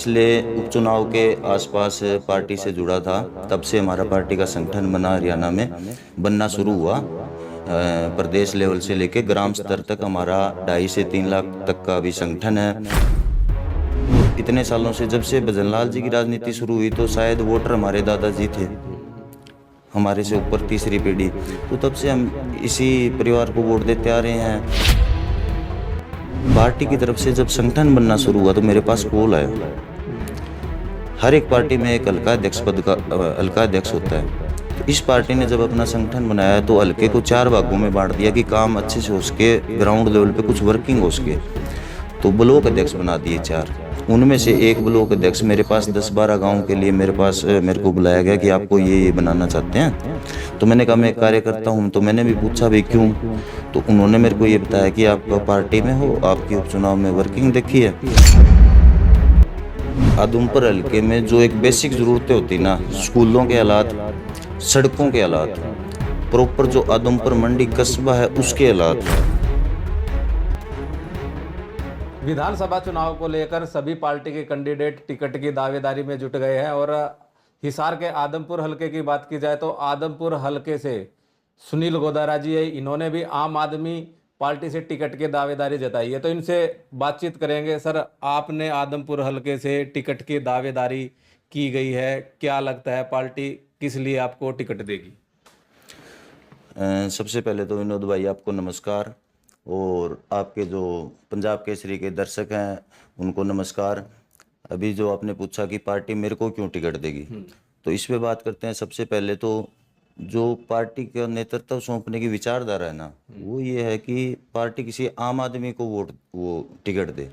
पिछले उपचुनाव के आसपास पार्टी से जुड़ा था। तब से हमारा पार्टी का संगठन बना, हरियाणा में बनना शुरू हुआ। प्रदेश लेवल से लेके ग्राम स्तर तक हमारा 2.5 से 3 लाख तक का अभी संगठन है। इतने सालों से जब से भजनलाल जी की राजनीति शुरू हुई तो शायद वोटर हमारे दादाजी थे, हमारे से ऊपर तीसरी पीढ़ी। तो तब से हम इसी परिवार को वोट देते आ रहे हैं। पार्टी की तरफ से जब संगठन बनना शुरू हुआ तो मेरे पास कॉल आया। हर एक पार्टी में एक हल्का अध्यक्ष पद का हल्का अध्यक्ष होता है। तो इस पार्टी ने जब अपना संगठन बनाया तो हल्के को 4 भागों में बांट दिया कि काम अच्छे से हो सके, ग्राउंड लेवल पे कुछ वर्किंग हो सके। तो ब्लॉक अध्यक्ष बना दिए 4। उनमें से एक ब्लॉक अध्यक्ष मेरे पास 10-12 गाँव के लिए मेरे को बुलाया गया कि आपको ये बनाना चाहते हैं। तो मैंने कहा मैं कार्यकर्ता हूँ। तो मैंने भी पूछा भाई क्यों। तो उन्होंने मेरे को ये बताया कि आप पार्टी में हो, आपकी उपचुनाव में वर्किंग देखी है। आदमपुर हल्के में जो एक बेसिक ज़रूरतें होती ना, स्कूलों के हालात, सड़कों के हालात, प्रॉपर जो आदमपुर मंडी कस्बा है उसके हालात। विधानसभा चुनाव को लेकर सभी पार्टी के कैंडिडेट टिकट की दावेदारी में जुट गए हैं। और हिसार के आदमपुर हलके की बात की जाए तो आदमपुर हलके से सुनील गोदारा जी है, इन्होंने भी आम आदमी पार्टी से टिकट की दावेदारी जताई है। तो इनसे बातचीत करेंगे। सर, आपने आदमपुर हलके से टिकट की दावेदारी की गई है, क्या लगता है पार्टी किस लिए आपको टिकट देगी? सबसे पहले तो विनोद भाई आपको नमस्कार, और आपके जो पंजाब केसरी के दर्शक हैं उनको नमस्कार। अभी जो आपने पूछा कि पार्टी मेरे को क्यों टिकट देगी, तो इस पे बात करते हैं। सबसे पहले तो जो पार्टी का नेतृत्व सौंपने की विचारधारा है ना, वो ये है कि पार्टी किसी आम आदमी को वो टिकट दे।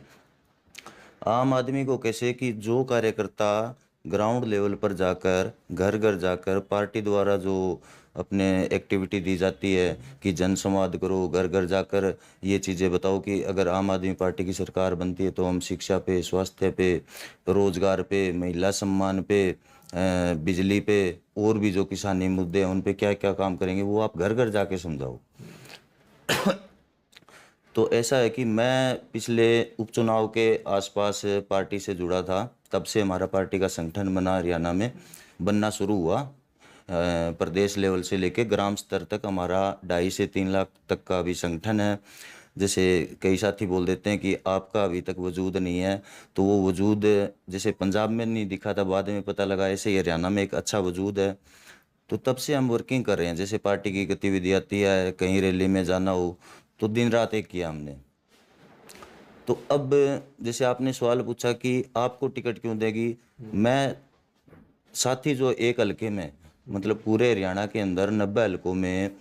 आम आदमी को कैसे कि जो कार्यकर्ता ग्राउंड लेवल पर जाकर, घर घर जाकर पार्टी द्वारा जो अपने एक्टिविटी दी जाती है कि जन संवाद करो, घर घर जाकर ये चीज़ें बताओ कि अगर आम आदमी पार्टी की सरकार बनती है तो हम शिक्षा पे, स्वास्थ्य पे, रोजगार पे, महिला सम्मान पे, बिजली पे, और भी जो किसानी मुद्दे हैं उन पे क्या क्या काम करेंगे, वो आप घर घर जाके समझाओ। तो ऐसा है कि मैं पिछले उपचुनाव के आसपास पार्टी से जुड़ा था। तब से हमारा पार्टी का संगठन बना, हरियाणा में बनना शुरू हुआ। प्रदेश लेवल से लेके ग्राम स्तर तक हमारा 2.5 से 3 लाख तक का अभी संगठन है। जैसे कई साथी बोल देते हैं कि आपका अभी तक वजूद नहीं है, तो वो वजूद जैसे पंजाब में नहीं दिखा था, बाद में पता लगा, ऐसे ही हरियाणा में एक अच्छा वजूद है। तो तब से हम वर्किंग कर रहे हैं। जैसे पार्टी की गतिविधि आती है, कहीं रैली में जाना हो तो दिन रात एक किया हमने। तो अब जैसे आपने सवाल पूछा कि आपको टिकट क्यों देगी, मैं साथी जो एक हलके में, मतलब पूरे हरियाणा के अंदर 90 हलकों में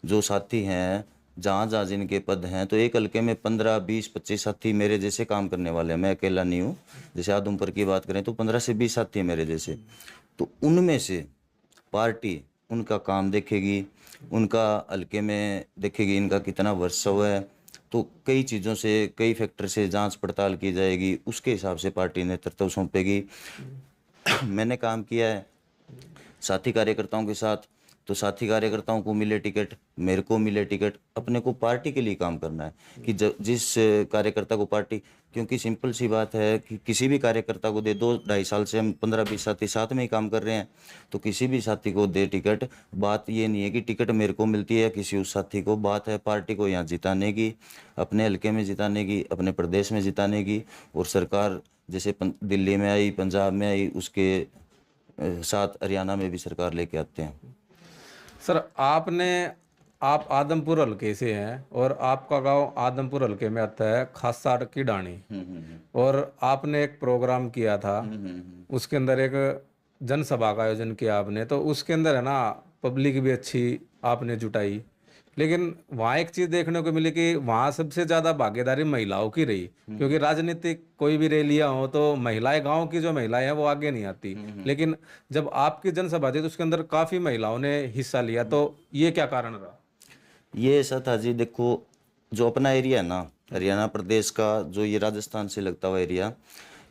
जो साथी हैं, जहाँ जहाँ जिनके पद हैं, तो एक हलके में 15, 20, 25 साथी मेरे जैसे काम करने वाले हैं। मैं अकेला नहीं हूँ। जैसे आदमपुर की बात करें तो 15 से 20 साथी हैं मेरे जैसे। तो उनमें से पार्टी उनका काम देखेगी, उनका हल्के में देखेगी, इनका कितना वर्चस्व है। तो कई चीज़ों से, कई फैक्टर से जांच पड़ताल की जाएगी, उसके हिसाब से पार्टी नेतृत्व सौंपेगी। मैंने काम किया है साथी कार्यकर्ताओं के साथ, तो साथी कार्यकर्ताओं को मिले टिकट, मेरे को मिले टिकट। अपने को पार्टी के लिए काम करना है कि जिस कार्यकर्ता को पार्टी, क्योंकि सिंपल सी बात है कि किसी भी कार्यकर्ता को दे, 2-2.5 साल से हम 15-20 साथी साथ में ही काम कर रहे हैं, तो किसी भी साथी को दे टिकट। बात ये नहीं है कि टिकट मेरे को मिलती है या किसी उस साथी को, बात है पार्टी को यहाँ जिताने की, अपने हल्के में जिताने की, अपने प्रदेश में जिताने की। और सरकार जैसे दिल्ली में आई, पंजाब में आई, उसके साथ हरियाणा में भी सरकार लेके आते हैं। सर, आप आदमपुर हलके से हैं और आपका गांव आदमपुर हलके में आता है, खासा की डाणी। और आपने एक प्रोग्राम किया था, उसके अंदर एक जनसभा का आयोजन किया आपने। तो उसके अंदर है ना, पब्लिक भी अच्छी आपने जुटाई। लेकिन वहाँ एक चीज देखने को मिली कि वहाँ सबसे ज्यादा भागीदारी महिलाओं की रही। क्योंकि राजनीतिक कोई भी रैलियां हो तो महिलाएं, गांव की जो महिलाएं हैं वो आगे नहीं आती। लेकिन जब आपकी जनसभा थी तो उसके अंदर काफी महिलाओं ने हिस्सा लिया। तो ये क्या कारण रहा? ये ऐसा था जी, देखो जो अपना एरिया है ना, हरियाणा प्रदेश का, जो ये राजस्थान से लगता हुआ एरिया,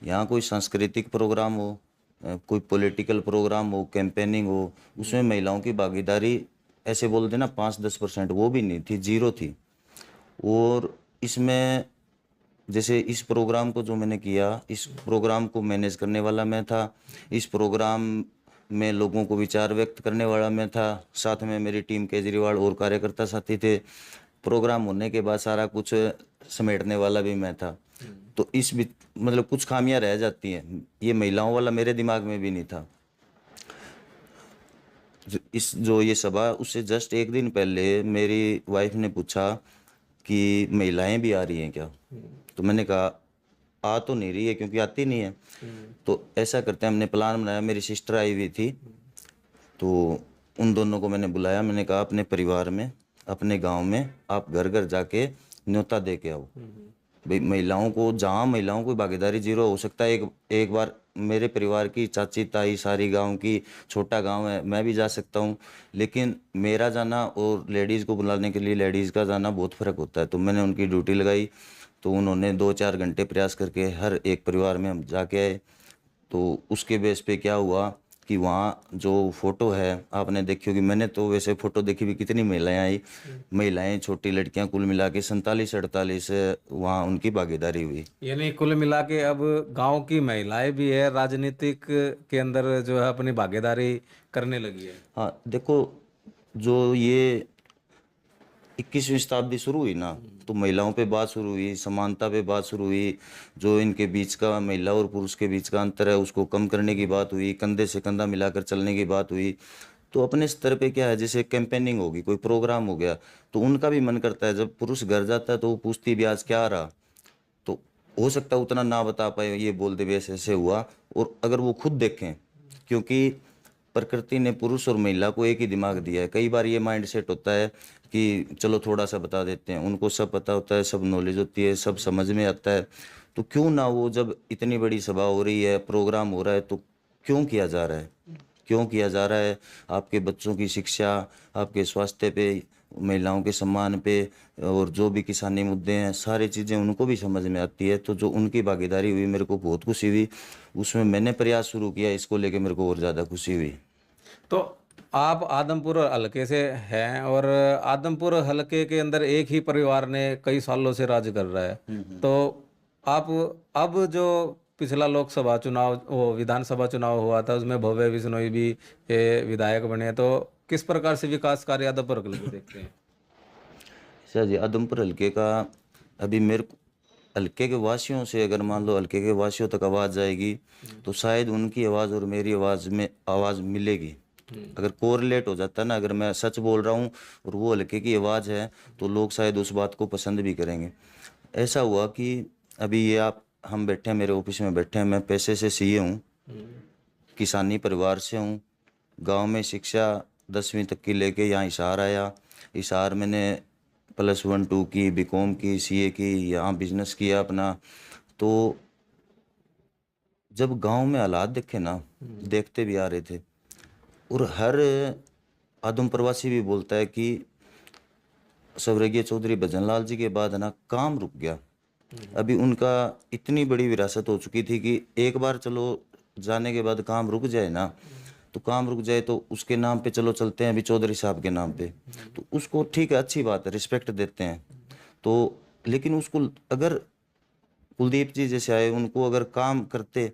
यहाँ कोई सांस्कृतिक प्रोग्राम हो, कोई पॉलिटिकल प्रोग्राम हो, कैंपेनिंग हो, उसमें महिलाओं की भागीदारी ऐसे बोल देना 5-10% वो भी नहीं थी, जीरो थी। और इसमें जैसे इस प्रोग्राम को जो मैंने किया, इस प्रोग्राम को मैनेज करने वाला मैं था, इस प्रोग्राम में लोगों को विचार व्यक्त करने वाला मैं था, साथ में मेरी टीम केजरीवाल और कार्यकर्ता साथी थे। प्रोग्राम होने के बाद सारा कुछ समेटने वाला भी मैं था। तो इस मतलब कुछ खामियां रह जाती हैं, ये महिलाओं वाला मेरे दिमाग में भी नहीं था। जो ये सभा, उससे जस्ट एक दिन पहले मेरी वाइफ ने पूछा कि महिलाएं भी आ रही हैं क्या। तो मैंने कहा आ तो नहीं रही है क्योंकि आती नहीं है। तो ऐसा करते हैं, हमने प्लान बनाया, मेरी सिस्टर आई हुई थी, तो उन दोनों को मैंने बुलाया। मैंने कहा अपने परिवार में, अपने गांव में आप घर घर जाके न्योता दे के आओ। भाई महिलाओं को, जहाँ महिलाओं की भागीदारी जीरो हो सकता है, एक बार मेरे परिवार की चाची ताई सारी गांव की, छोटा गांव है, मैं भी जा सकता हूँ, लेकिन मेरा जाना और लेडीज़ को बुलाने के लिए लेडीज़ का जाना बहुत फ़र्क होता है। तो मैंने उनकी ड्यूटी लगाई, तो उन्होंने 2-4 घंटे प्रयास करके हर एक परिवार में हम जाके आए। तो उसके बेस पे क्या हुआ कि वहाँ जो फोटो है आपने देखी होगी, मैंने तो वैसे फोटो देखी भी, कितनी महिलाएं आई, महिलाएं छोटी लड़कियां, कुल मिला के 47-48 वहाँ उनकी भागीदारी हुई। यानी कुल मिला के अब गांव की महिलाएं भी है राजनीतिक के अंदर जो है अपनी भागीदारी करने लगी है। हाँ देखो, जो ये 21वीं शताब्दी शुरू हुई ना, तो महिलाओं पे बात शुरू हुई, समानता पे बात शुरू हुई, जो इनके बीच का, महिला और पुरुष के बीच का अंतर है उसको कम करने की बात हुई, कंधे से कंधा मिलाकर चलने की बात हुई। तो अपने स्तर पे क्या है, जैसे कैंपेनिंग होगी, कोई प्रोग्राम हो गया, तो उनका भी मन करता है, जब पुरुष घर जाता है तो वो पूछती भी आज क्या रहा। तो हो सकता है उतना ना बता पाए, ये बोल दे ऐसे ऐसे हुआ। और अगर वो खुद देखें, क्योंकि प्रकृति ने पुरुष और महिला को एक ही दिमाग दिया है, कई बार ये माइंड सेट होता है कि चलो थोड़ा सा बता देते हैं, उनको सब पता होता है, सब नॉलेज होती है, सब समझ में आता है। तो क्यों ना वो, जब इतनी बड़ी सभा हो रही है, प्रोग्राम हो रहा है, तो क्यों किया जा रहा है, क्यों किया जा रहा है, आपके बच्चों की शिक्षा, आपके स्वास्थ्य पे, महिलाओं के सम्मान पे, और जो भी किसानी मुद्दे हैं, सारी चीज़ें उनको भी समझ में आती है। तो जो उनकी भागीदारी हुई, मेरे को बहुत खुशी हुई। उसमें मैंने प्रयास शुरू किया, इसको लेके मेरे को और ज़्यादा खुशी हुई। तो आप आदमपुर हलके से हैं और आदमपुर हलके के अंदर एक ही परिवार ने कई सालों से राज कर रहा है। तो आप अब जो पिछला लोकसभा चुनाव, वो विधानसभा चुनाव हुआ था, उसमें भव्य बिश्नोई भी विधायक बने, तो किस प्रकार से विकास कार्य आदमपुर हलके को देखते हैं? अच्छा जी, आदमपुर हल्के का अभी मेरे को, हल्के के वासियों से अगर मान लो हल्के के वासियों तक आवाज़ जाएगी, तो शायद उनकी आवाज़ और मेरी आवाज़ में आवाज़ मिलेगी। अगर कोरिलेट हो जाता है ना, अगर मैं सच बोल रहा हूँ और वो हल्के की आवाज़ है, तो लोग शायद उस बात को पसंद भी करेंगे। ऐसा हुआ कि अभी ये आप, हम बैठे हैं, मेरे ऑफिस में बैठे हैं, मैं पैसे से सीए हूँ, किसानी परिवार से हूँ, गांव में शिक्षा 10वीं तक की लेके यहाँ हिसार आया। हिसार मैंने +1-2 की, बीकॉम की, सीए की, यहाँ बिजनेस किया अपना। तो जब गांव में हालात देखे ना, देखते भी आ रहे थे, और हर आदम प्रवासी भी बोलता है कि स्वर्गीय चौधरी भजनलाल जी के बाद है ना, काम रुक गया। अभी उनका इतनी बड़ी विरासत हो चुकी थी कि एक बार चलो जाने के बाद काम रुक जाए ना, तो काम रुक जाए तो उसके नाम पे चलो चलते हैं अभी चौधरी साहब के नाम पे, तो उसको ठीक है, अच्छी बात है, रिस्पेक्ट देते हैं। तो लेकिन उसको अगर कुलदीप जी जैसे आए, उनको अगर काम करते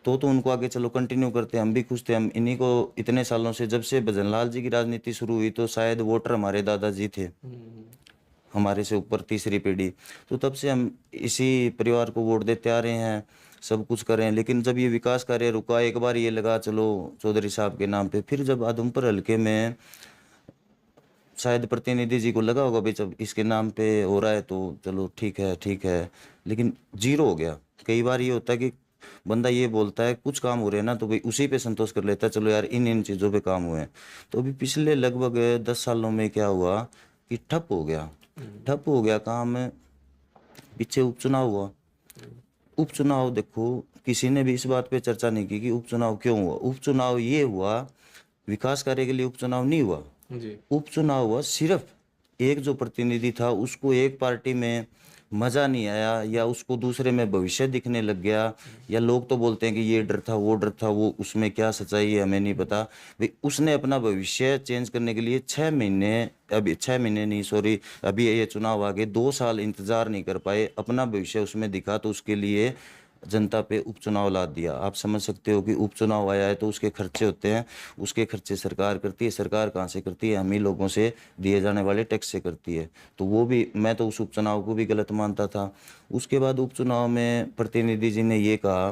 तो उनको आगे चलो कंटिन्यू करते, हम भी खुश थे। हम इन्हीं को इतने सालों से, जब से भजनलाल जी की राजनीति शुरू हुई, तो शायद वोटर हमारे दादाजी थे, हमारे से ऊपर तीसरी पीढ़ी, तो तब से हम इसी परिवार को वोट देते आ रहे हैं, सब कुछ कर रहे हैं। लेकिन जब ये विकास कार्य रुका, एक बार ये लगा चलो चौधरी साहब के नाम पे, फिर जब आदमपुर हल्के में शायद प्रतिनिधि जी को लगा होगा भाई जब इसके नाम पे हो रहा है तो चलो ठीक है ठीक है, लेकिन जीरो हो गया। कई बार ये होता है कि बंदा ये बोलता है कुछ काम हो रहे हैं ना, तो भाई उसी पे संतोष कर लेता है, चलो यार इन इन चीज़ों पे काम हुए हैं। तो अभी पिछले लगभग 10 सालों में क्या हुआ कि ठप हो गया, ठप हो गया काम। पीछे उपचुनाव हुआ, उपचुनाव देखो, किसी ने भी इस बात पे चर्चा नहीं की कि उपचुनाव क्यों हुआ। उपचुनाव ये हुआ, विकास कार्य के लिए उपचुनाव नहीं हुआ। जी। उपचुनाव हुआ सिर्फ एक जो प्रतिनिधि था उसको एक पार्टी में मज़ा नहीं आया, या उसको दूसरे में भविष्य दिखने लग गया, या लोग तो बोलते हैं कि ये डर था वो डर था, वो उसमें क्या सच्चाई है हमें नहीं पता भाई। उसने अपना भविष्य चेंज करने के लिए 6 महीने, अभी 6 महीने नहीं सॉरी, अभी ये चुनाव आ गए, 2 साल इंतजार नहीं कर पाए, अपना भविष्य उसमें दिखा, तो उसके लिए जनता पे उपचुनाव ला दिया। आप समझ सकते हो कि उपचुनाव आया है तो उसके खर्चे होते हैं, उसके खर्चे सरकार करती है। सरकार कहाँ से करती है? हम ही लोगों से दिए जाने वाले टैक्स से करती है। तो वो भी, मैं तो उस उपचुनाव को भी गलत मानता था। उसके बाद उपचुनाव में प्रतिनिधि जी ने ये कहा,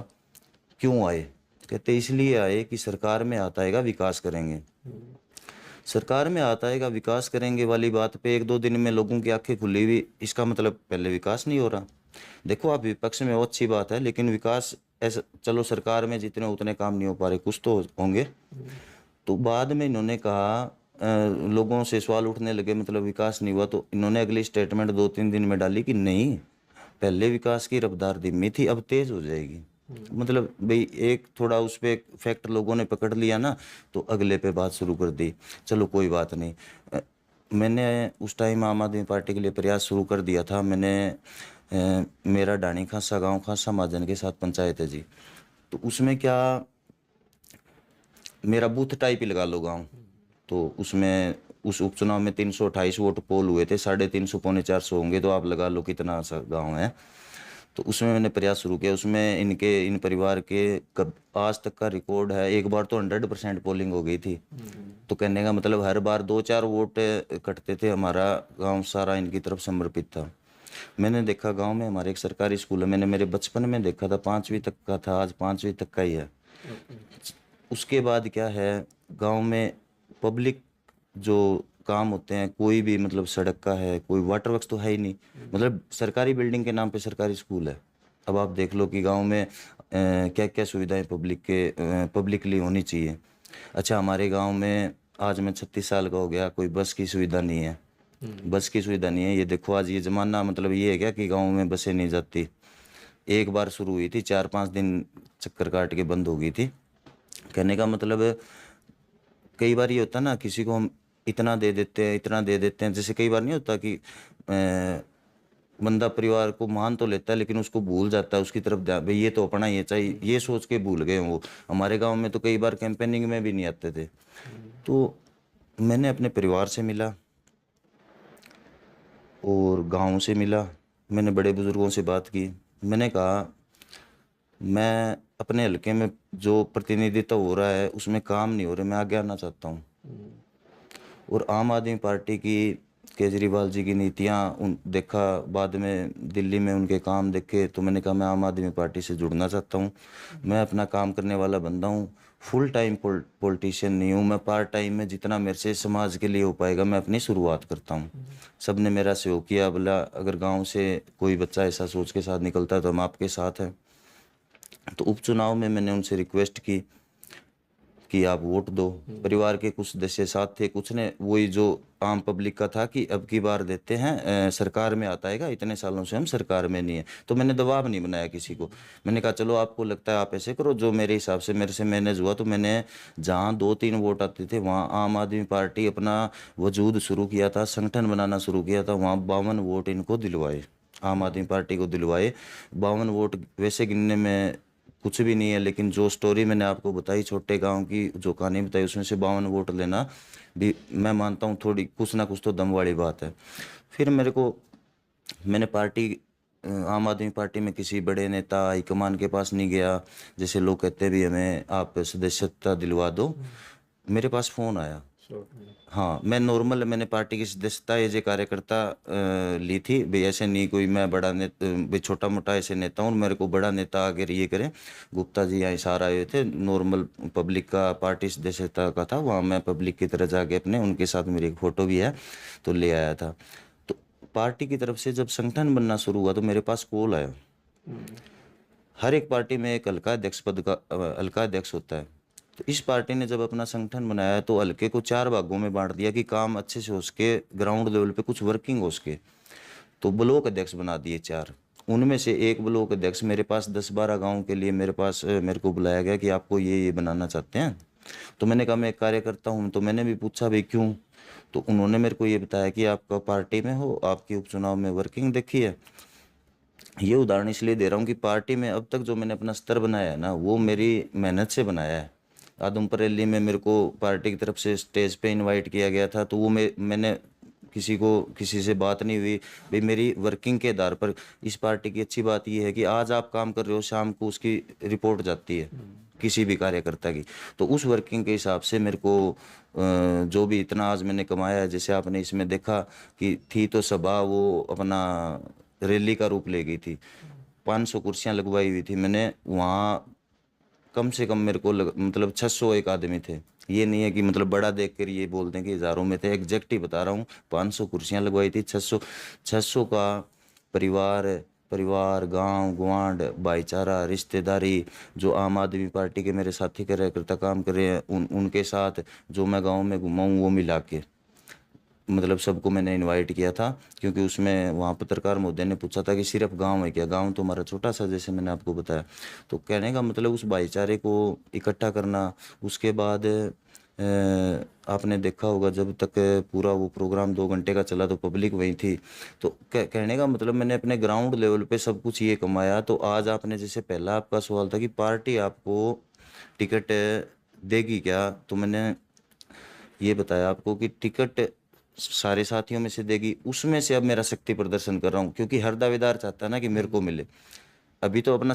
क्यों आए? कहते इसलिए आए कि सरकार में आता है विकास करेंगे। सरकार में आता है विकास करेंगे वाली बात पे 1-2 दिन में लोगों की आंखें खुली हुई, इसका मतलब पहले विकास नहीं हो रहा। देखो आप विपक्ष में हो, अच्छी बात है, लेकिन विकास ऐसा, चलो सरकार में जितने उतने काम नहीं हो पा रहे, कुछ तो होंगे। तो बाद में इन्होंने कहा, लोगों से सवाल उठने लगे मतलब विकास नहीं हुआ, तो इन्होंने अगली स्टेटमेंट 2-3 दिन में डाली कि नहीं, पहले विकास की रफ्तार धीमी थी, अब तेज हो जाएगी। मतलब भाई एक थोड़ा उस पे फैक्ट लोगों ने पकड़ लिया ना, तो अगले पे बात शुरू कर दी। चलो कोई बात नहीं। मैंने उस टाइम आम आदमी पार्टी के लिए प्रयास शुरू कर दिया था। मैंने मेरा डाणी खासा गांव खासा महाजन के साथ पंचायत है जी, तो उसमें क्या, मेरा बूथ टाइप ही लगा लो गांव। तो उसमें उस उपचुनाव में 328 वोट पोल हुए थे, 350 पौने 400 होंगे, तो आप लगा लो कितना सा गांव है। तो उसमें मैंने प्रयास शुरू किया। उसमें इन परिवार के कब आज तक का रिकॉर्ड है, एक बार तो 100% पोलिंग हो गई थी। तो कहने का मतलब हर बार 2-4 वोट कटते थे, हमारा गांव सारा इनकी तरफ समर्पित था। मैंने देखा गांव में हमारे एक सरकारी स्कूल है, मैंने मेरे बचपन में देखा था 5वीं तक का था, आज 5वीं तक का ही है। उसके बाद क्या है, गांव में पब्लिक जो काम होते हैं, कोई भी मतलब सड़क का है, कोई वाटर वर्क्स तो है ही नहीं, मतलब सरकारी बिल्डिंग के नाम पे सरकारी स्कूल है। अब आप देख लो कि गांव में क्या क्या सुविधाएं पब्लिकली होनी चाहिए। अच्छा, हमारे गांव में आज मैं 36 साल का हो गया, कोई बस की सुविधा नहीं है। बस की सुविधा नहीं है, ये देखो आज ये जमाना, मतलब ये है क्या कि गाँव में बसें नहीं जाती। एक बार शुरू हुई थी, 4-5 दिन चक्कर काट के बंद हो गई थी। कहने का मतलब कई बार ये होता है ना, किसी को हम इतना दे देते हैं, इतना दे देते हैं, जैसे कई बार नहीं होता कि बंदा परिवार को मान तो लेता है लेकिन उसको भूल जाता है, उसकी तरफ ध्यान, भाई ये तो अपना ही है, चाहिए ये सोच के भूल गए वो। हमारे गांव में तो कई बार कैंपेनिंग में भी नहीं आते थे। तो मैंने अपने परिवार से मिला और गांव से मिला, मैंने बड़े बुजुर्गों से बात की। मैंने कहा मैं अपने हलके में जो प्रतिनिधित्व हो रहा है उसमें काम नहीं हो रहे, मैं आगे आना चाहता हूँ। और आम आदमी पार्टी की, केजरीवाल जी की नीतियाँ उन देखा, बाद में दिल्ली में उनके काम देखे, तो मैंने कहा मैं आम आदमी पार्टी से जुड़ना चाहता हूँ। मैं अपना काम करने वाला बंदा हूँ, फुल टाइम पॉलिटिशियन नहीं हूँ मैं। पार्ट टाइम में जितना मेरे से समाज के लिए हो पाएगा मैं अपनी शुरुआत करता हूँ। सब ने मेरा सहयोग किया, बोला अगर गांव से कोई बच्चा ऐसा सोच के साथ निकलता है तो हम आपके साथ हैं। तो उपचुनाव में मैंने उनसे रिक्वेस्ट की कि आप वोट दो। परिवार के कुछ सदस्य साथ थे, कुछ ने वही जो आम पब्लिक का था कि अब की बार देते हैं, सरकार में आता है, इतने सालों से हम सरकार में नहीं है। तो मैंने दबाव नहीं बनाया किसी को। मैंने कहा चलो आपको लगता है आप ऐसे करो, जो मेरे हिसाब से मेरे से मैनेज हुआ। तो मैंने जहाँ 2-3 वोट आते थे वहाँ आम आदमी पार्टी अपना वजूद शुरू किया था, संगठन बनाना शुरू किया था, वहाँ 52 वोट इनको दिलवाए, आम आदमी पार्टी को दिलवाए। 52 वोट वैसे गिनने में कुछ भी नहीं है, लेकिन जो स्टोरी मैंने आपको बताई छोटे गांव की, जो कहानी बताई, उसमें से 52 वोट लेना भी मैं मानता हूँ थोड़ी कुछ ना कुछ तो दम वाली बात है। फिर मैंने पार्टी, आम आदमी पार्टी में किसी बड़े नेता हाईकमान के पास नहीं गया, जैसे लोग कहते भी हमें आप सदस्यता दिलवा दो। मेरे पास फ़ोन आया। हाँ, मैं नॉर्मल, मैंने पार्टी की सदस्यता एज ए कार्यकर्ता ली थी भाई, ऐसे नहीं कोई मैं बड़ा नेता भाई, छोटा मोटा ऐसे नेता हूँ मेरे को बड़ा नेता आगे ये करें। गुप्ता जी यहाँ सार आए थे, नॉर्मल पब्लिक का पार्टी सदस्यता का था, वहाँ मैं पब्लिक की तरह जाके अपने उनके साथ मेरी एक फ़ोटो भी है तो ले आया था। तो पार्टी की तरफ से जब संगठन बनना शुरू हुआ तो मेरे पास कॉल आया। हर एक पार्टी में एक हल्का अध्यक्ष पद का हल्का अध्यक्ष होता है। तो इस पार्टी ने जब अपना संगठन बनाया तो हल्के को 4 भागों में बांट दिया कि काम अच्छे से हो सके, ग्राउंड लेवल पे कुछ वर्किंग हो सके। तो ब्लॉक अध्यक्ष बना दिए 4। उनमें से एक ब्लॉक अध्यक्ष मेरे पास 10-12 गाँव के लिए मेरे को बुलाया गया कि आपको ये बनाना चाहते हैं। तो मैंने कहा मैं एक कार्यकर्ता हूँ। तो मैंने भी पूछा भाई क्यों? तो उन्होंने मेरे को ये बताया कि आपका पार्टी में हो, आपकी उपचुनाव में वर्किंग देखी है, ये उदाहरण इसलिए दे रहा हूँ कि पार्टी में अब तक जो मैंने अपना स्तर बनाया है ना, वो मेरी मेहनत से बनाया है। आदमपुर रैली में मेरे को पार्टी की तरफ से स्टेज पे इनवाइट किया गया था, तो वो मैंने किसी से बात नहीं हुई भाई, मेरी वर्किंग के आधार पर। इस पार्टी की अच्छी बात ये है कि आज आप काम कर रहे हो, शाम को उसकी रिपोर्ट जाती है किसी भी कार्यकर्ता की। तो उस वर्किंग के हिसाब से मेरे को जो भी इतना आज मैंने कमाया है, जैसे आपने इसमें देखा कि थी तो सभा वो अपना रैली का रूप ले गई थी। 500 कुर्सियां लगवाई हुई थी मैंने वहाँ। कम से कम मेरे को मतलब 600 एक आदमी थे। ये नहीं है कि मतलब बड़ा देख कर ये बोलते हैं कि हज़ारों में थे, एग्जैक्ट ही बता रहा हूँ। 500 कुर्सियां लगवाई थी। 600 का परिवार परिवार, गांव गवांड, भाईचारा, रिश्तेदारी, जो आम आदमी पार्टी के मेरे साथी कार्यकर्ता काम कर रहे हैं उनके साथ जो मैं गांव में घुमा हूँ, वो मिला के मतलब सबको मैंने इनवाइट किया था। क्योंकि उसमें वहाँ पत्रकार महोदय ने पूछा था कि सिर्फ गांव है क्या? गांव तो हमारा छोटा सा, जैसे मैंने आपको बताया। तो कहने का मतलब उस भाईचारे को इकट्ठा करना। उसके बाद आपने देखा होगा जब तक पूरा वो प्रोग्राम 2 घंटे का चला तो पब्लिक वहीं थी। तो कहने का मतलब मैंने अपने ग्राउंड लेवल पे सब कुछ ये कमाया। तो आज आपने जैसे पहला आपका सवाल था कि पार्टी आपको टिकट देगी क्या, तो मैंने ये बताया आपको कि टिकट सारे साथियों में से देगी। उसमें से अब मेरा शक्ति प्रदर्शन कर रहा हूँ, क्योंकि हर दावेदार चाहता है ना कि मेरे को मिले। अभी तो अपना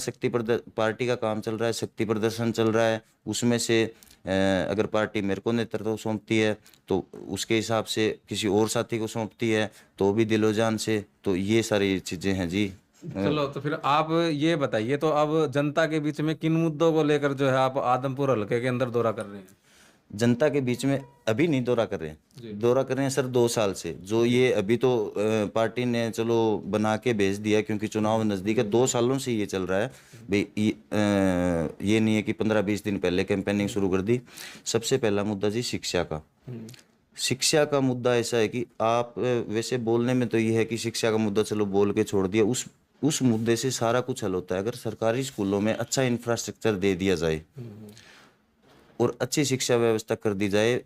पार्टी का काम चल रहा है, शक्ति प्रदर्शन चल रहा है। उसमें से अगर पार्टी मेरे को नेतृत्व सौंपती है तो उसके हिसाब से किसी और साथी को सौंपती है तो भी दिलो जान से। तो ये सारी चीज़ें हैं जी। चलो, तो फिर आप ये बताइए, तो अब जनता के बीच में किन मुद्दों को लेकर जो है आप आदमपुर हलके के अंदर दौरा कर रहे हैं? जनता के बीच में अभी नहीं दौरा कर रहे जी हैं, दौरा कर रहे हैं सर 2 साल से। जो जी। ये अभी तो पार्टी ने चलो बना के भेज दिया क्योंकि चुनाव नज़दीक है। 2 सालों से ये चल रहा है भाई। ये नहीं है कि 15-20 दिन पहले कैंपेनिंग शुरू कर दी। सबसे पहला मुद्दा जी शिक्षा का। शिक्षा का मुद्दा ऐसा है कि आप वैसे बोलने में तो ये है कि शिक्षा का मुद्दा चलो बोल के छोड़ दिया, उस मुद्दे से सारा कुछ हल होता है अगर सरकारी स्कूलों में अच्छा इंफ्रास्ट्रक्चर दे दिया जाए और अच्छी शिक्षा व्यवस्था कर दी जाए।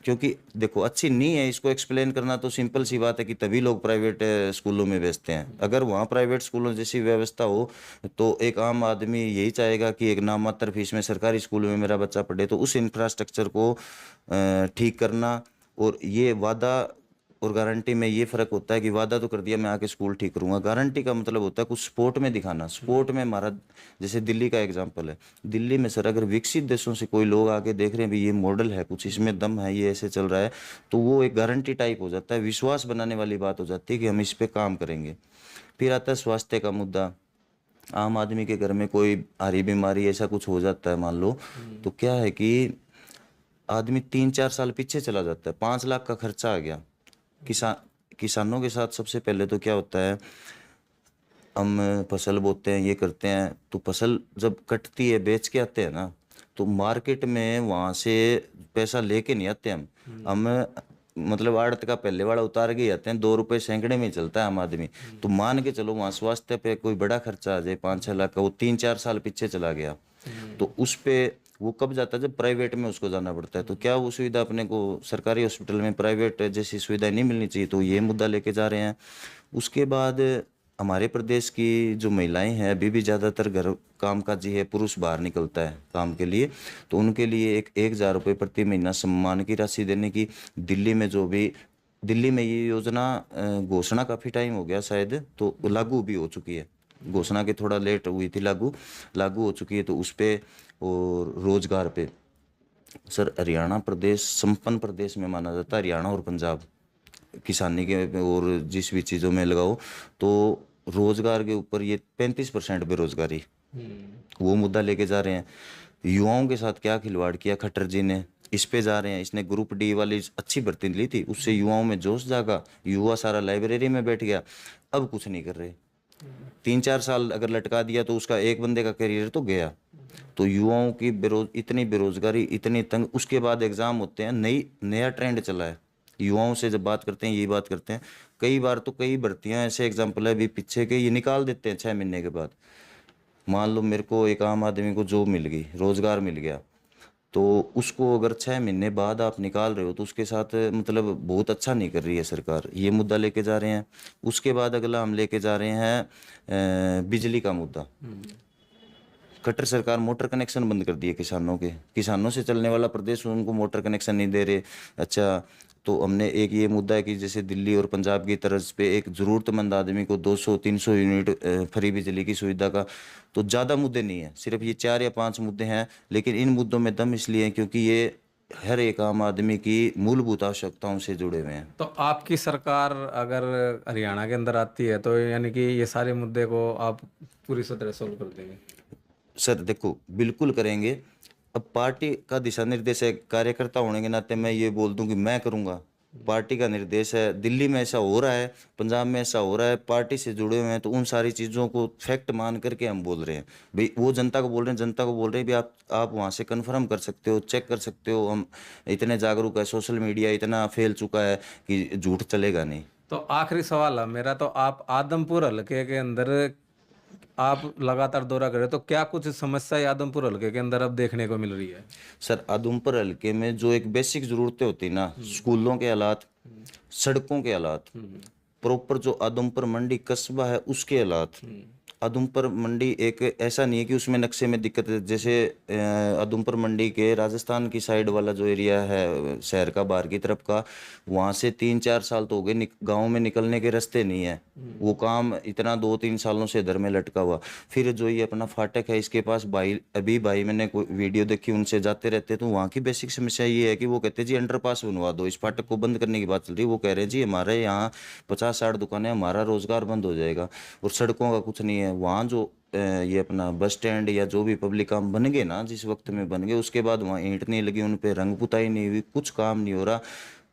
क्योंकि देखो, अच्छी नहीं है इसको एक्सप्लेन करना तो सिंपल सी बात है कि तभी लोग प्राइवेट स्कूलों में भेजते हैं। अगर वहाँ प्राइवेट स्कूलों जैसी व्यवस्था हो तो एक आम आदमी यही चाहेगा कि एक नाम मात्र फीस में सरकारी स्कूल में मेरा बच्चा पढ़े। तो उस इंफ्रास्ट्रक्चर को ठीक करना। और ये वादा और गारंटी में ये फ़र्क होता है कि वादा तो कर दिया मैं आके स्कूल ठीक करूंगा, गारंटी का मतलब होता है कुछ स्पोर्ट में दिखाना। स्पोर्ट में हमारा जैसे दिल्ली का एग्जांपल है। दिल्ली में सर अगर विकसित देशों से कोई लोग आके देख रहे हैं भी ये मॉडल है, कुछ इसमें दम है, ये ऐसे चल रहा है, तो वो एक गारंटी टाइप हो जाता है, विश्वास बनाने वाली बात हो जाती है कि हम इस पे काम करेंगे। फिर आता है स्वास्थ्य का मुद्दा। आम आदमी के घर में कोई भारी बीमारी ऐसा कुछ हो जाता है मान लो, तो क्या है कि आदमी 3-4 साल पीछे चला जाता है। 5 लाख का खर्चा आ गया। किसान किसानों के साथ सबसे पहले तो क्या होता है, हम फसल बोते हैं, ये करते हैं, तो फसल जब कटती है बेच के आते हैं ना, तो मार्केट में वहाँ से पैसा लेके नहीं आते हम मतलब आड़त का पहले वाला उतार के ही आते हैं। 2 रुपए सैकड़े में ही चलता है आम आदमी। तो मान के चलो वहाँ स्वास्थ्य पे कोई बड़ा खर्चा आ जाए 5-6 लाख का, वो 3-4 साल पीछे चला गया। तो उस पे वो कब जाता है, जब प्राइवेट में उसको जाना पड़ता है। तो क्या वो सुविधा अपने को सरकारी हॉस्पिटल में प्राइवेट जैसी सुविधा नहीं मिलनी चाहिए? तो ये मुद्दा लेके जा रहे हैं। उसके बाद हमारे प्रदेश की जो महिलाएं हैं, अभी भी ज़्यादातर घर काम काजी है, पुरुष बाहर निकलता है काम के लिए, तो उनके लिए 1,000 रुपये प्रति महीना सम्मान की राशि देने की दिल्ली में ये योजना घोषणा काफ़ी टाइम हो गया शायद, तो लागू भी हो चुकी है। घोषणा के थोड़ा लेट हुई थी, लागू हो चुकी है। तो उस पे और रोजगार पे सर, हरियाणा प्रदेश संपन्न प्रदेश में माना जाता है, हरियाणा और पंजाब किसानी के और जिस भी चीज़ों में लगाओ। तो रोजगार के ऊपर ये 35% बेरोजगारी, वो मुद्दा लेके जा रहे हैं। युवाओं के साथ क्या खिलवाड़ किया खट्टर जी ने, इस पे जा रहे हैं। इसने ग्रुप डी वाली अच्छी भर्ती ली थी, उससे युवाओं में जोश जागा, युवा सारा लाइब्रेरी में बैठ गया। अब कुछ नहीं कर रहे। 3-4 साल अगर लटका दिया तो उसका एक बंदे का करियर तो गया। तो युवाओं की इतनी बेरोजगारी, इतनी तंग। उसके बाद एग्जाम होते हैं, नया ट्रेंड चला है। युवाओं से जब बात करते हैं यही बात करते हैं। कई बार तो कई भर्तियां ऐसे एग्जाम्पल है अभी पीछे के, ये निकाल देते हैं 6 महीने के बाद। मान लो मेरे को एक आम आदमी को जॉब मिल गई, रोजगार मिल गया, तो उसको अगर 6 महीने बाद आप निकाल रहे हो तो उसके साथ मतलब बहुत अच्छा नहीं कर रही है सरकार। ये मुद्दा लेके जा रहे हैं। उसके बाद अगला हम लेके जा रहे हैं बिजली का मुद्दा। खट्टर सरकार मोटर कनेक्शन बंद कर दिए किसानों के, किसानों से चलने वाला प्रदेश उनको मोटर कनेक्शन नहीं दे रहे। अच्छा, तो हमने एक ये मुद्दा है कि जैसे दिल्ली और पंजाब की तर्ज पे एक ज़रूरतमंद आदमी को 200-300 यूनिट फ्री बिजली की सुविधा का, तो ज़्यादा मुद्दे नहीं है, सिर्फ ये 4 या 5 मुद्दे हैं। लेकिन इन मुद्दों में दम इसलिए है क्योंकि ये हर एक आम आदमी की मूलभूत आवश्यकताओं से जुड़े हुए हैं। तो आपकी सरकार अगर हरियाणा के अंदर आती है तो यानी कि ये सारे मुद्दे को आप पूरी तरह सोल्व कर देंगे? सर देखो, बिल्कुल करेंगे। अब पार्टी का दिशा निर्देश है, कार्यकर्ता होने के नाते मैं ये बोल दूं कि मैं करूंगा, पार्टी का निर्देश है। दिल्ली में ऐसा हो रहा है, पंजाब में ऐसा हो रहा है, पार्टी से जुड़े हुए हैं, तो उन सारी चीज़ों को फैक्ट मान करके हम बोल रहे हैं। भाई वो जनता को बोल रहे हैं, जनता को बोल रहे हैं भी आप वहाँ से कन्फर्म कर सकते हो, चेक कर सकते हो। हम इतने जागरूक है, सोशल मीडिया इतना फैल चुका है कि झूठ चलेगा नहीं। तो आखिरी सवाल है मेरा, तो आप आदमपुर हलके के अंदर आप लगातार दौरा कर रहे हो, तो क्या कुछ समस्या आदमपुर हलके के अंदर अब देखने को मिल रही है? सर आदमपुर हल्के में जो एक बेसिक ज़रूरतें होती है ना, स्कूलों के हालात, सड़कों के हालात, प्रॉपर जो आदमपुर मंडी कस्बा है उसके हालात। आदमपुर मंडी एक ऐसा नहीं है कि उसमें नक्शे में दिक्कत है। जैसे आदमपुर मंडी के राजस्थान की साइड वाला जो एरिया है शहर का बाहर की तरफ का, वहाँ से 3-4 साल तो हो गए गाँव में निकलने के रास्ते नहीं है। वो काम इतना 2-3 सालों से इधर में लटका हुआ। फिर जो ये अपना फाटक है इसके पास भाई मैंने कोई वीडियो देखी, उनसे जाते रहते, तो वहाँ की बेसिक समस्या ये है कि वो कहते जी अंडरपास बनवा दो, इस फाटक को बंद करने की बात चल रही है। वो कह रहे जी हमारे यहाँ 50-60 दुकानें, हमारा रोजगार बंद हो जाएगा। और सड़कों का कुछ नहीं है वहाँ। जो ये अपना बस स्टैंड या जो भी पब्लिक काम बन गए ना, जिस वक्त में बन गए, उसके बाद वहाँ ईंट नहीं लगी, उन पे रंग पुताई नहीं हुई, कुछ काम नहीं हो रहा।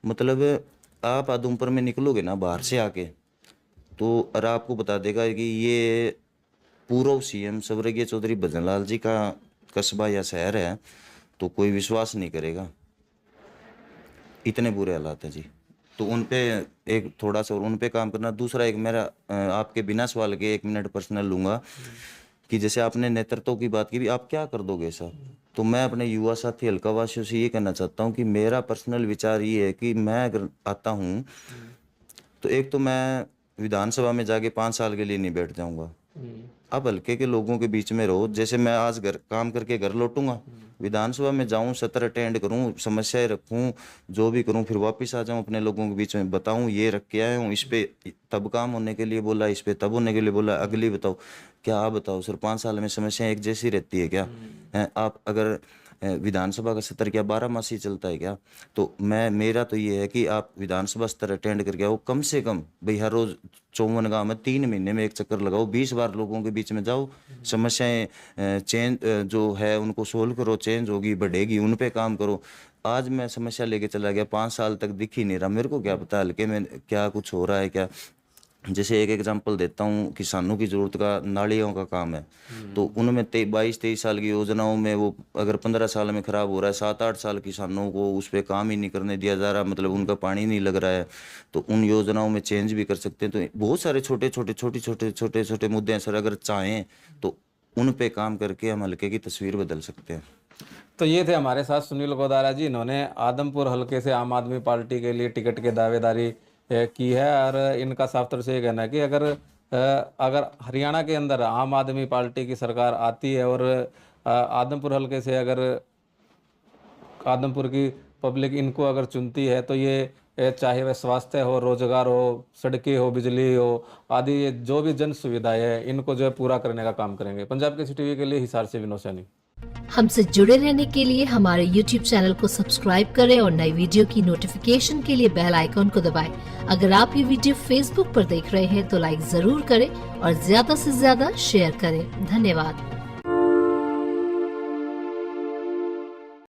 मतलब आप आदमपुर में निकलोगे ना बाहर से आके, तो और आपको बता देगा कि ये पूर्व सीएम स्वर्गीय चौधरी भजनलाल जी का कस्बा या शहर है, तो कोई विश्वास नहीं करेगा। इतने बुरे हालात है जी। तो उन पे एक थोड़ा सा और उन पे काम करना। दूसरा एक मेरा आपके बिना सवाल के 1 मिनट पर्सनल लूँगा कि जैसे आपने नेतृत्व की बात की भी, आप क्या कर दोगे सर, तो मैं अपने युवा साथी हल्का वासियों से ये कहना चाहता हूँ कि मेरा पर्सनल विचार ये है कि मैं अगर आता हूँ तो एक तो मैं विधानसभा में जाके 5 साल के लिए नहीं बैठ जाऊँगा। आप हल्के के लोगों के बीच में रहो। जैसे मैं आज घर काम करके घर लौटूंगा, विधानसभा में जाऊं, सत्र अटेंड करूं, समस्याएं रखूं, जो भी करूं, फिर वापस आ जाऊं, अपने लोगों के बीच में बताऊं ये रख के आया हूं, इस पे तब काम होने के लिए बोला, इस पे तब होने के लिए बोला, अगली बताओ। क्या आप बताओ सर, 5 साल में समस्याएं एक जैसी रहती है क्या? हैं आप अगर विधानसभा का सत्र क्या 12 मासी चलता है क्या? तो मेरा तो ये है कि आप विधानसभा सत्र अटेंड करके आओ, कम से कम भाई हर रोज 54 गाँव में 3 महीने में एक चक्कर लगाओ, 20 बार लोगों के बीच में जाओ, समस्याएं चेंज जो है उनको सोल्व करो, चेंज होगी बढ़ेगी उन पे काम करो। आज मैं समस्या लेके चला गया, 5 साल तक दिख ही नहीं रहा, मेरे को क्या पता हल्के में क्या कुछ हो रहा है क्या। जैसे एक एग्जांपल देता हूँ, किसानों की ज़रूरत का नालियों का काम है, तो उनमें 22-23 साल की योजनाओं में वो अगर 15 साल में ख़राब हो रहा है, 7-8 साल किसानों को उस पर काम ही नहीं करने दिया जा रहा, मतलब उनका पानी नहीं लग रहा है, तो उन योजनाओं में चेंज भी कर सकते हैं। तो बहुत सारे छोटे-छोटे मुद्दे हैं सर, अगर चाहें तो उन पे काम करके हम हल्के की तस्वीर बदल सकते हैं। तो ये थे हमारे साथ सुनील गोदारा जी। इन्होंने आदमपुर हलके से आम आदमी पार्टी के लिए टिकट की दावेदारी की है, और इनका साफ तौर से ये कहना है कि अगर हरियाणा के अंदर आम आदमी पार्टी की सरकार आती है और आदमपुर हलके से अगर आदमपुर की पब्लिक इनको अगर चुनती है, तो ये चाहे वह स्वास्थ्य हो, रोजगार हो, सड़कें हो, बिजली हो आदि, ये जो भी जन सुविधाएं है इनको जो है पूरा करने का काम करेंगे। पंजाब केसरी टीवी के लिए हिसार से विनोद सैनी। हमसे जुड़े रहने के लिए हमारे YouTube चैनल को सब्सक्राइब करें और नई वीडियो की नोटिफिकेशन के लिए बेल आइकॉन को दबाएं। अगर आप ये वीडियो Facebook पर देख रहे हैं तो लाइक जरूर करें और ज्यादा से ज्यादा शेयर करें। धन्यवाद।